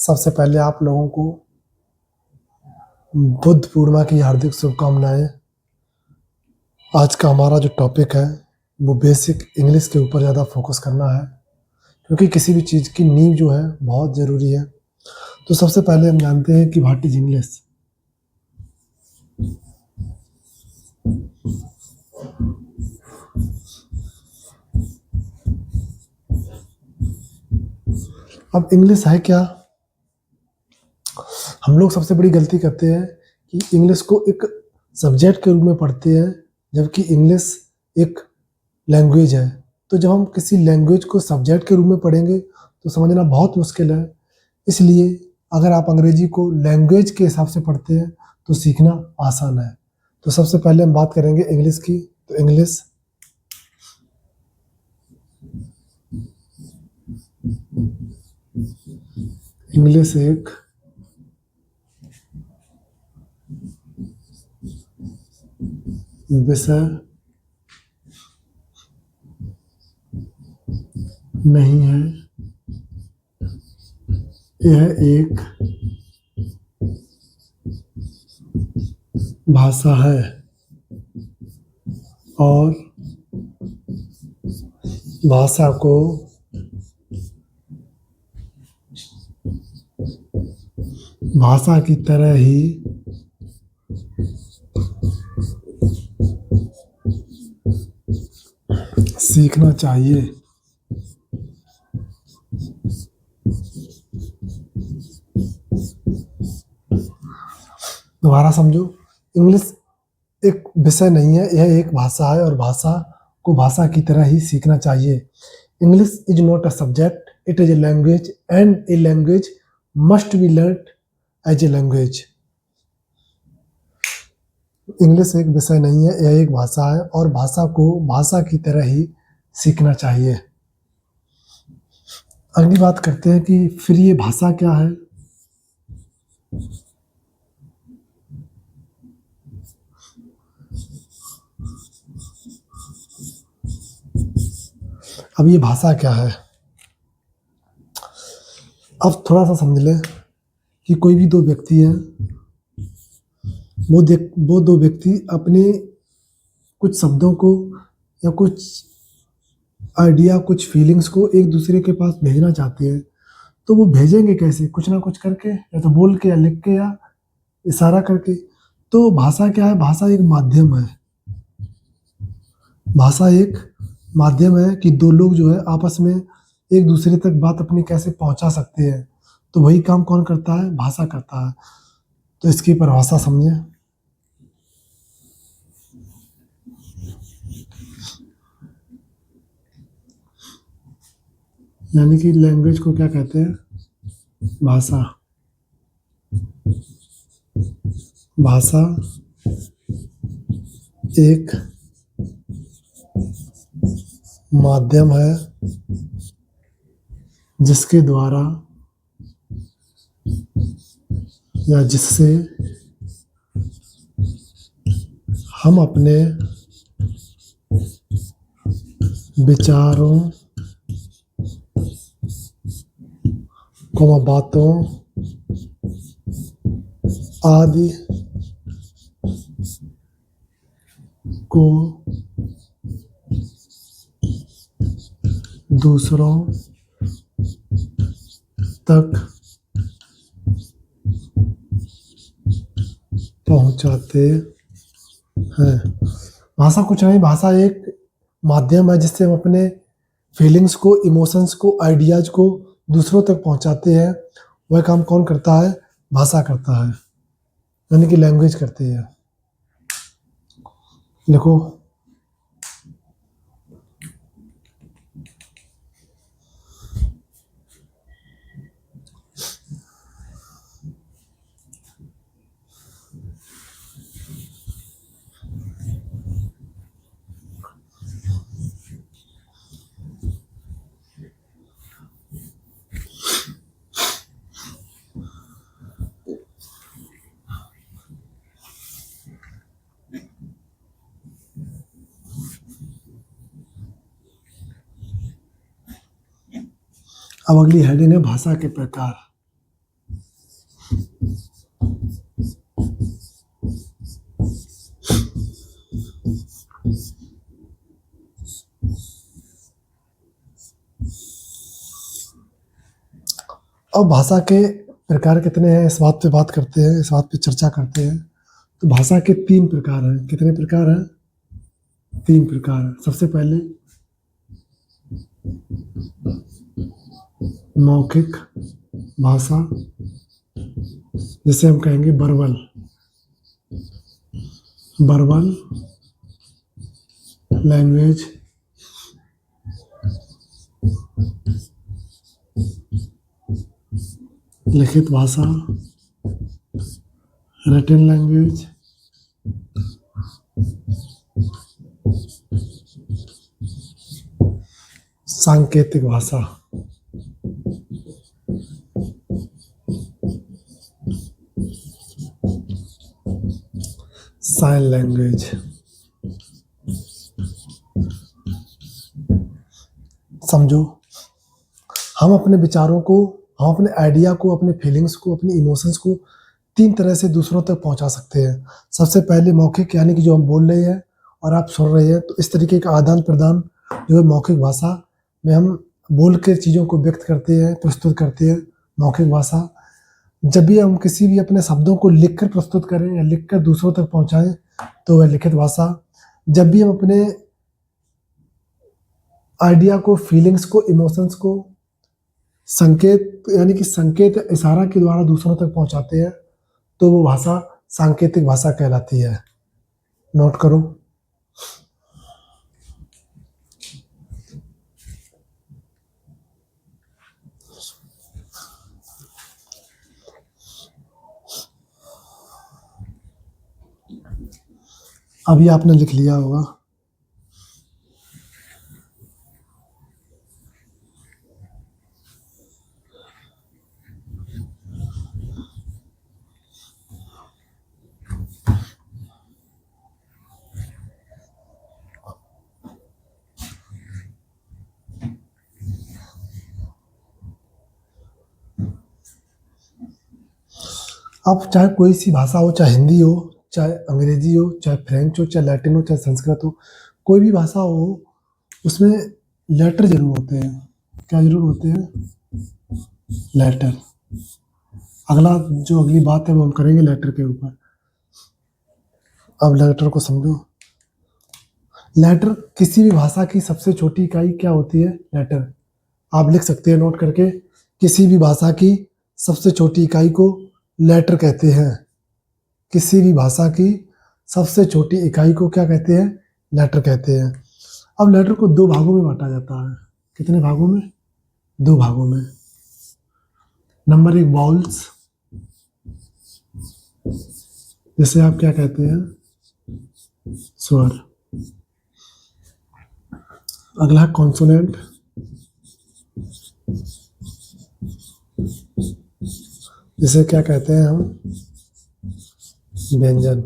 सबसे पहले आप लोगों को बुद्ध पूर्णिमा की हार्दिक शुभकामनाएं। आज का हमारा जो टॉपिक है वो बेसिक इंग्लिश के ऊपर ज़्यादा फोकस करना है, क्योंकि किसी भी चीज़ की नींव जो है बहुत ज़रूरी है। तो सबसे पहले हम जानते हैं कि व्हाट इज इंग्लिश। अब इंग्लिश है क्या? हम लोग सबसे बड़ी गलती करते हैं कि इंग्लिश को एक सब्जेक्ट के रूप में पढ़ते हैं, जबकि इंग्लिश एक लैंग्वेज है। तो जब हम किसी लैंग्वेज को सब्जेक्ट के रूप में पढ़ेंगे तो समझना बहुत मुश्किल है। इसलिए अगर आप अंग्रेजी को लैंग्वेज के हिसाब से पढ़ते हैं तो सीखना आसान है। तो सबसे पहले हम बात करेंगे इंग्लिश की। तो इंग्लिश एक विषय नहीं है, यह एक भाषा है और भाषा को भाषा की तरह ही सीखना चाहिए। दोबारा समझो, इंग्लिश एक विषय नहीं है, यह एक भाषा है और भाषा को भाषा की तरह ही सीखना चाहिए। English is not a subject, it is a language and a language must be learn as a language. English एक विषय नहीं है, यह एक भाषा है और भाषा को भाषा की तरह ही सीखना चाहिए। अगली बात करते हैं कि फिर ये भाषा क्या है। अब ये भाषा क्या है, अब थोड़ा सा समझ लें कि कोई भी दो व्यक्ति हैं, वो दो व्यक्ति अपने कुछ शब्दों को या कुछ आइडिया, कुछ फीलिंग्स को एक दूसरे के पास भेजना चाहते हैं। तो वो भेजेंगे कैसे? कुछ ना कुछ करके, या तो बोल के या लिख के या इशारा करके। तो भाषा क्या है? भाषा एक माध्यम है। भाषा एक माध्यम है कि दो लोग जो है आपस में एक दूसरे तक बात अपनी कैसे पहुंचा सकते हैं। तो वही काम कौन करता है? भाषा करता है। तो इसकी परिभाषा समझें। यानी कि लैंग्वेज को क्या कहते हैं? भाषा। भाषा एक माध्यम है जिसके द्वारा या जिससे हम अपने विचारों को, बातों आदि को दूसरों तक पहुंचाते हैं। भाषा कुछ नहीं, भाषा एक माध्यम है जिससे हम अपने फीलिंग्स को, इमोशंस को, आइडियाज को दूसरों तक पहुंचाते हैं। वह काम कौन करता है? भाषा करता है, यानी कि लैंग्वेज करती है। देखो, अब अगली हेडिंग है भाषा के प्रकार। अब भाषा के प्रकार कितने हैं, इस बात पे बात करते हैं, इस बात पे चर्चा करते हैं। तो भाषा के 3 प्रकार हैं। कितने प्रकार हैं? 3 प्रकार हैं। सबसे पहले मौखिक भाषा, जिसे हम कहेंगे वर्बल लैंग्वेज। लिखित भाषा, रिटन लैंग्वेज। सांकेतिक भाषा। Sign language. समझो, हम अपने विचारों को, हम अपने आइडिया को, अपने फीलिंग्स को, अपने इमोशंस को 3 तरह से दूसरों तक पहुंचा सकते हैं। सबसे पहले मौखिक, यानी कि जो हम बोल रहे हैं और आप सुन रहे हैं, तो इस तरीके का आदान प्रदान जो है मौखिक भाषा में हम बोल के चीज़ों को व्यक्त करते हैं, प्रस्तुत करते हैं, मौखिक भाषा। जब भी हम किसी भी अपने शब्दों को लिखकर प्रस्तुत करें या लिखकर दूसरों तक पहुंचाएं, तो वह लिखित भाषा। जब भी हम अपने आइडिया को, फीलिंग्स को, इमोशंस को संकेत, यानी कि संकेत इशारा के द्वारा दूसरों तक पहुंचाते हैं, तो वो भाषा सांकेतिक भाषा कहलाती है। नोट करो। अभी आपने लिख लिया होगा। अब चाहे कोई सी भाषा हो, चाहे हिंदी हो, चाहे अंग्रेजी हो, चाहे फ्रेंच हो, चाहे लैटिन हो, चाहे संस्कृत हो, कोई भी भाषा हो, उसमें लेटर जरूर होते हैं। क्या जरूर होते हैं? लेटर। अगली बात है वो हम करेंगे लेटर के ऊपर। अब लेटर को समझो। लेटर, किसी भी भाषा की सबसे छोटी इकाई क्या होती है? लेटर। आप लिख सकते हैं नोट करके, किसी भी भाषा की सबसे छोटी इकाई को लेटर कहते हैं। किसी भी भाषा की सबसे छोटी इकाई को क्या कहते हैं? लेटर कहते हैं। अब लेटर को 2 भागों में बांटा जाता है। कितने भागों में? 2 भागों में। नंबर 1 वाउल्स, जिसे आप क्या कहते हैं? स्वर। अगला कॉन्सोनेंट, जिसे क्या कहते हैं हम? व्यंजन।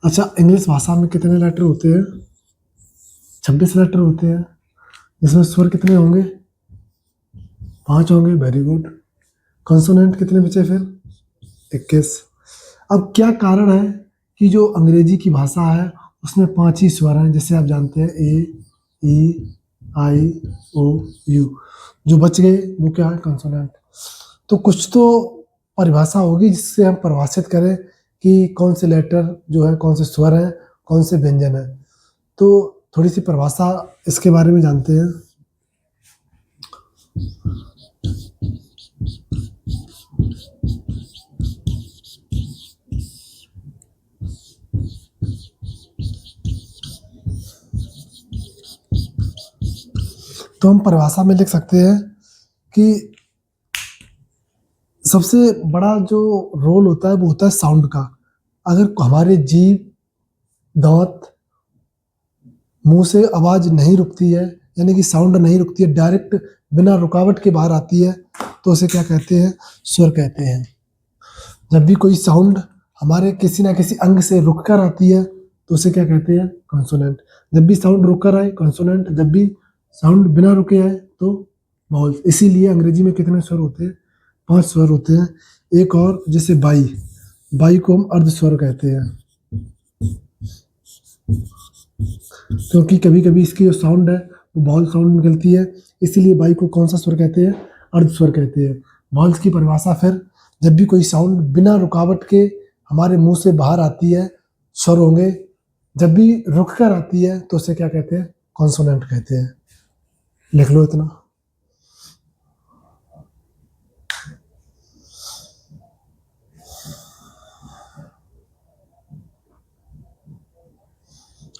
अच्छा, इंग्लिश भाषा में कितने लेटर होते हैं? 26 लेटर होते हैं। इसमें स्वर कितने होंगे? 5 होंगे। Very good. कॉन्सोनेंट कितने बचे फिर? 21। अब क्या कारण है कि जो अंग्रेजी की भाषा है उसमें 5 ही स्वर हैं, जैसे आप जानते हैं ए, ई, आई, ओ, यू। जो बच गए वो क्या है? कॉन्सोनेंट। तो कुछ तो परिभाषा होगी जिससे हम परिभाषित करें कि कौन से लेटर जो है, कौन से स्वर हैं, कौन से व्यंजन है। तो थोड़ी सी परिभाषा इसके बारे में जानते हैं। तो हम परिभाषा में लिख सकते हैं कि सबसे बड़ा जो रोल होता है वो होता है साउंड का। अगर हमारे जीभ, दांत, मुंह से आवाज नहीं रुकती है, यानी कि साउंड नहीं रुकती है, डायरेक्ट बिना रुकावट के बाहर आती है, तो उसे क्या कहते हैं? स्वर कहते हैं। जब भी कोई साउंड हमारे किसी ना किसी अंग से रुक कर आती है, तो उसे क्या कहते हैं? कॉन्सोनेंट। जब भी साउंड रुक कर आए, कॉन्सोनेंट। जब भी साउंड बिना रुके आए, तो वाउल्स। इसीलिए अंग्रेजी में कितने स्वर होते हैं? 5 स्वर होते हैं। एक और, जैसे बाई को हम अर्ध स्वर कहते हैं, क्योंकि कभी कभी इसकी जो साउंड है वो बाउल साउंड निकलती है, इसीलिए बाई को कौन सा स्वर कहते हैं? अर्धस्वर कहते हैं। वॉल्स की परिभाषा फिर, जब भी कोई साउंड बिना रुकावट के हमारे मुंह से बाहर आती है, स्वर होंगे, जब भी रुक कर आती है तो उसे क्या कहते हैं? कॉन्सोनेंट कहते हैं। लिख लो इतना।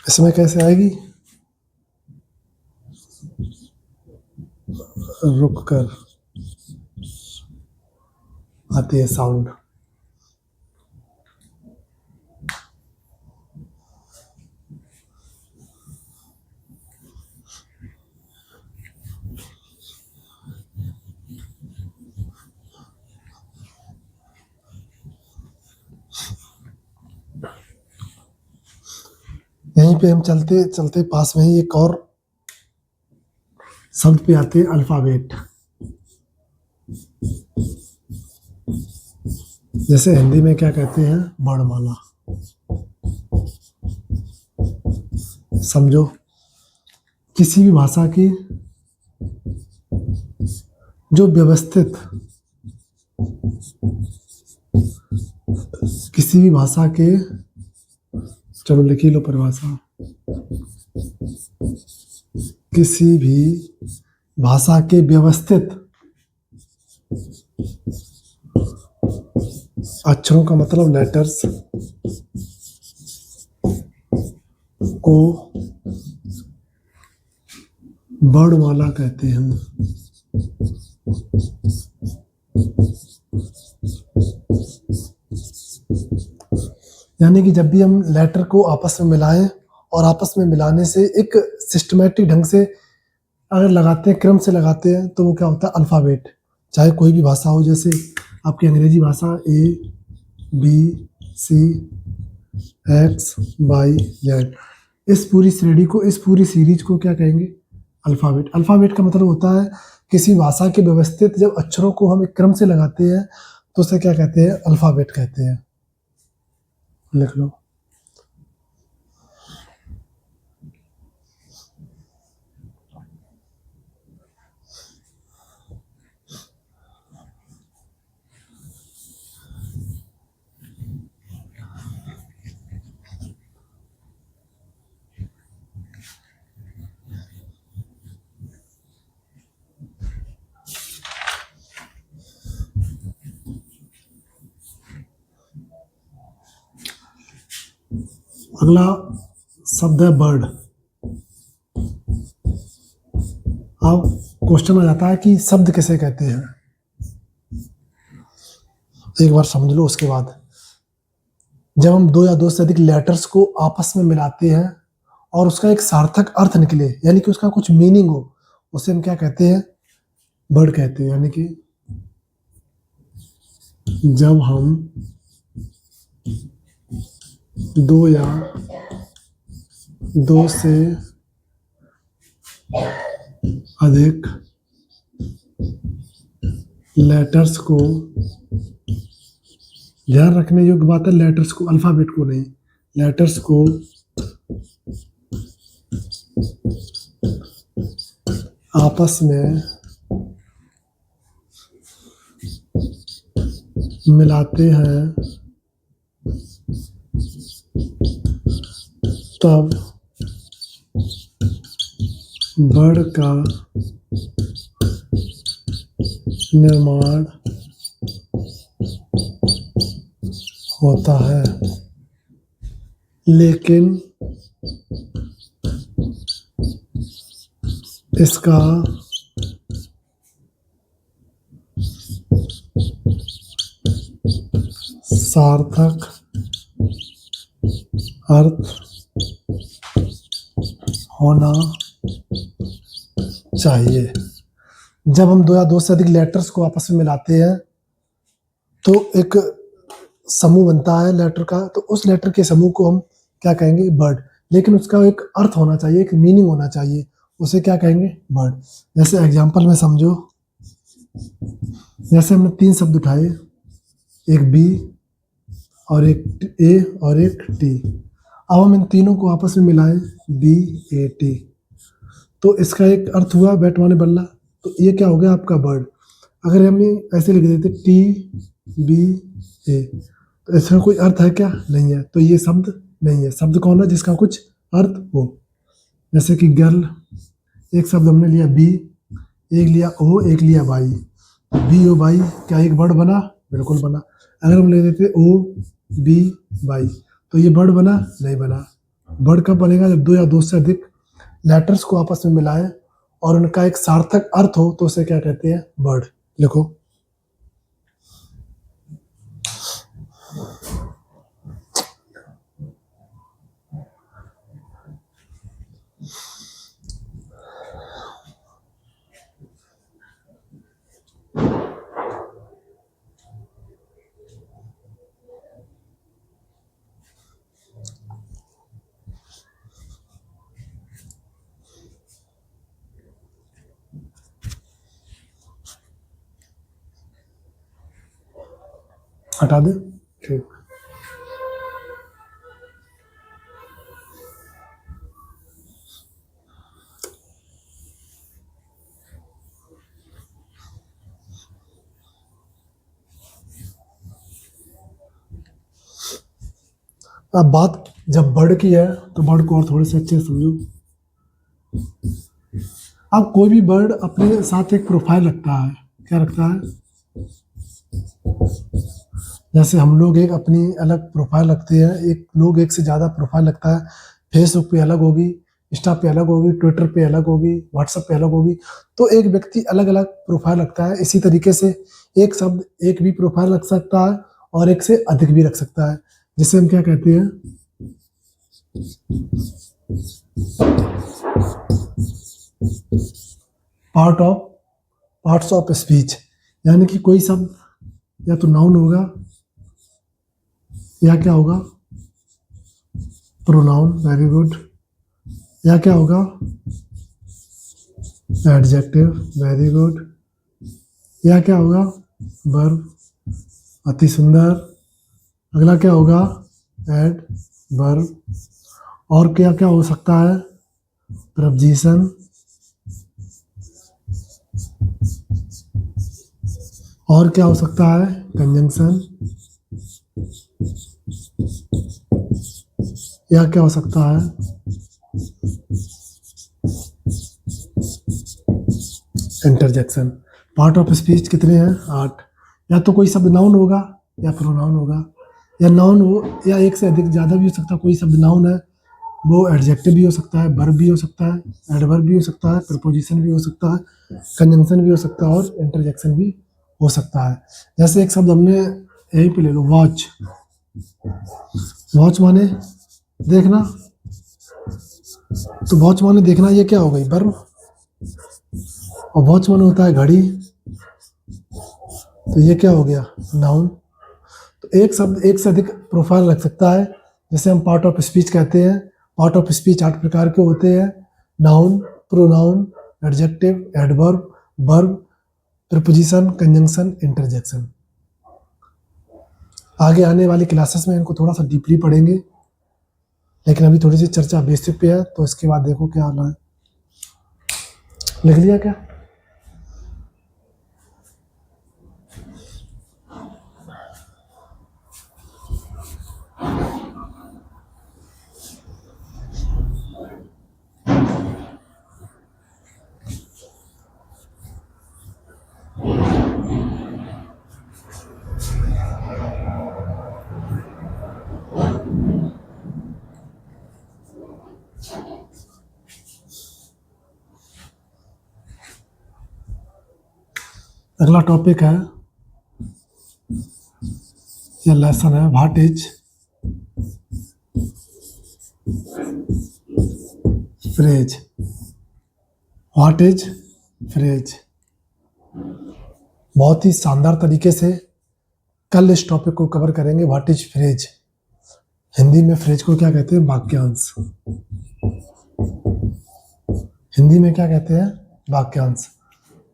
इसमें कैसे आएगी? रुक कर आती है साउंड। यहीं पे हम चलते चलते पास में ही एक और शब्द पे आते हैं, अल्फाबेट। जैसे हिंदी में क्या कहते हैं? वर्णमाला। समझो, किसी भी भाषा की जो व्यवस्थित, किसी भी भाषा के, चलो लिख ही लो परिभाषा, किसी भी भाषा के व्यवस्थित अक्षरों का मतलब लेटर्स को वर्णमाला कहते हैं। यानी कि जब भी हम लेटर को आपस में मिलाएं और आपस में मिलाने से एक सिस्टमेटिक ढंग से अगर लगाते हैं, क्रम से लगाते हैं, तो वो क्या होता है? अल्फाबेट। चाहे कोई भी भाषा हो, जैसे आपकी अंग्रेजी भाषा ABCXY, इस पूरी श्रेणी को, इस पूरी सीरीज को क्या कहेंगे? अल्फाबेट। अल्फाबेट का मतलब होता है किसी भाषा के व्यवस्थित जब अक्षरों को हम एक क्रम से लगाते हैं तो उसे क्या कहते हैं? अल्फाबेट कहते हैं। लिख लो। अगला शब्द है बर्ड। अब क्वेश्चन आ जाता है कि शब्द किसे कहते हैं? एक बार समझ लो। उसके बाद जब हम दो या दो से अधिक लेटर्स को आपस में मिलाते हैं और उसका एक सार्थक अर्थ निकले, यानी कि उसका कुछ मीनिंग हो, उसे हम क्या कहते हैं? वर्ड कहते हैं। यानी कि जब हम दो या दो से अधिक लेटर्स को, ध्यान रखने योग्य बात है लेटर्स को, अल्फाबेट को नहीं, लेटर्स को आपस में मिलाते हैं तब वर्ड का निर्माण होता है। लेकिन इसका सार्थक अर्थ होना चाहिए। जब हम दो या दो से अधिक लेटर्स को आपस में मिलाते हैं तो एक समूह बनता है लेटर का, तो उस लेटर के समूह को हम क्या कहेंगे? वर्ड। लेकिन उसका एक अर्थ होना चाहिए, एक मीनिंग होना चाहिए, उसे क्या कहेंगे? वर्ड। जैसे एग्जांपल में समझो, जैसे हमने 3 शब्द उठाए, एक बी और एक ए और एक टी। अब हम इन तीनों को आपस में मिलाएं, BAT, तो इसका एक अर्थ हुआ बैट माने बल्ला, तो ये क्या हो गया? आपका वर्ड। अगर हमें ऐसे लिख देते टी बी ए, तो इसका कोई अर्थ है क्या? नहीं है। तो ये शब्द नहीं है। शब्द कौन है जिसका कुछ अर्थ हो? जैसे कि गर्ल, एक शब्द हमने लिया बी, एक लिया ओ, एक लिया बाई। बी ओ बाई क्या एक वर्ड बना? बिल्कुल बना। अगर हम ले देते ओ बी बाई, तो ये वर्ड बना? नहीं बना। वर्ड कब बनेगा? जब दो या दो से अधिक लेटर्स को आपस में मिलाएं और उनका एक सार्थक अर्थ हो, तो उसे क्या कहते हैं? वर्ड। लिखो। हटा दे। ठीक। अब बात जब बर्ड की है, तो बर्ड को और थोड़े से अच्छे से समझो। अब कोई भी बर्ड अपने साथ एक प्रोफाइल रखता है। क्या रखता है? जैसे हम लोग एक अपनी अलग प्रोफाइल रखते हैं, एक लोग एक से ज़्यादा प्रोफाइल रखता है। फेसबुक पे अलग होगी, इंस्टा पे अलग होगी, ट्विटर पे अलग होगी, व्हाट्सएप पे अलग होगी। तो एक व्यक्ति अलग अलग प्रोफाइल रखता है। इसी तरीके से एक शब्द एक भी प्रोफाइल रख सकता है और एक से अधिक भी रख सकता है, जिसे हम क्या कहते हैं? Parts of speech. यानी कि कोई शब्द या तो नाउन होगा या क्या होगा? प्रोनाउन। Very good. या क्या होगा? एडजेक्टिव। Very good. या क्या होगा? वर्ब। अति सुंदर। अगला क्या होगा? एडवर्ब। और क्या क्या हो सकता है? प्रपोजिशन। और क्या हो सकता है? कंजंक्शन। या क्या हो सकता है? इंटरजेक्शन। पार्ट ऑफ स्पीच कितने हैं? 8। या तो कोई शब्द नाउन होगा या प्रोनाउन होगा, या नाउन हो या एक से अधिक ज़्यादा भी हो सकता है। कोई शब्द नाउन है, वो एडजेक्टिव भी हो सकता है, वर्ब भी हो सकता है, एडवर्ब भी हो सकता है, प्रपोजिशन भी हो सकता है, कंजंक्शन भी हो सकता है और इंटरजेक्शन भी हो सकता है। जैसे एक शब्द हमने यहीं पे ले लो, वॉच। वॉच माने देखना, तो वॉच माने देखना, ये क्या हो गई? वर्ब। और वॉच माने होता है घड़ी, तो ये क्या हो गया? नाउन। तो एक शब्द एक से अधिक प्रोफाइल रख सकता है, जिसे हम पार्ट ऑफ स्पीच कहते हैं। पार्ट ऑफ स्पीच 8 प्रकार के होते हैं: noun, pronoun, adjective, adverb, verb, preposition, conjunction, interjection. आगे आने वाली क्लासेस में इनको थोड़ा सा डीपली पढ़ेंगे, लेकिन अभी थोड़ी सी चर्चा बेसिक पे है। तो इसके बाद देखो क्या आना है। लिख लिया क्या? अगला टॉपिक है या लेसन है, what is phrase. What is phrase. बहुत ही शानदार तरीके से कल इस टॉपिक को कवर करेंगे। What is phrase. हिंदी में फ्रेज को क्या कहते हैं? वाक्यांश। हिंदी में क्या कहते हैं? वाक्यांश।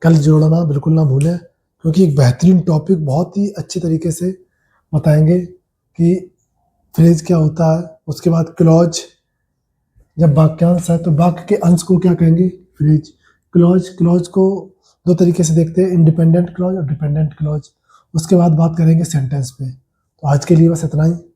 कल जोड़ना बिल्कुल ना भूलें, क्योंकि एक बेहतरीन टॉपिक बहुत ही अच्छे तरीके से बताएंगे कि फ्रेज क्या होता है। उसके बाद क्लॉज। जब वाक्यांश है तो वाक्य के अंश को क्या कहेंगे? फ्रेज। क्लॉज को दो तरीके से देखते हैं, इंडिपेंडेंट क्लॉज और डिपेंडेंट क्लॉज। उसके बाद बात करेंगे सेंटेंस पे। तो आज के लिए बस इतना ही।